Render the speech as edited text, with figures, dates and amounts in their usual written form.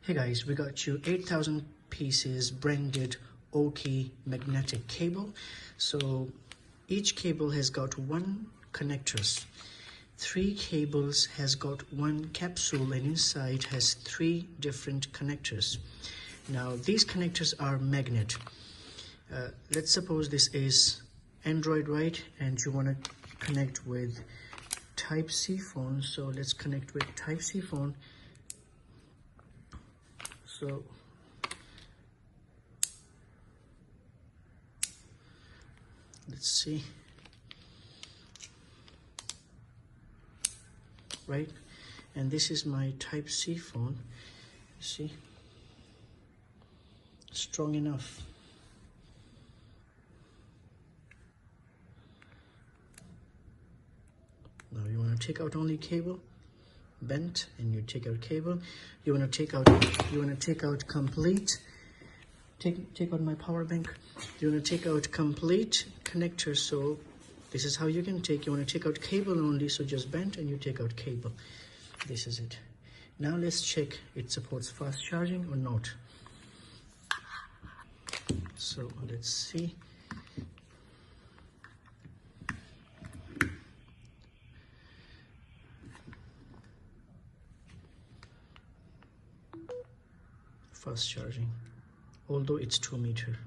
Hey guys, we got you 8,000 pieces branded Oki magnetic cable. So each cable has got one connectors. 3 cables has got one capsule and inside has 3 different connectors. Now these connectors are magnet. Let's suppose this is Android, right? And you want to connect with Type-C phone. So let's connect with Type-C phone. So let's see, right? And this is my Type-C phone. See, strong enough. Now you want to take out only cable, bent, and you take out cable. You want to take out complete. Take out my power bank. You want to take out complete connector. So this is how you can take. You want to take out cable only. So just bend and you take out cable. This is it. Now let's check it supports fast charging or not. So let's see. Fast charging, although it's 2 meter.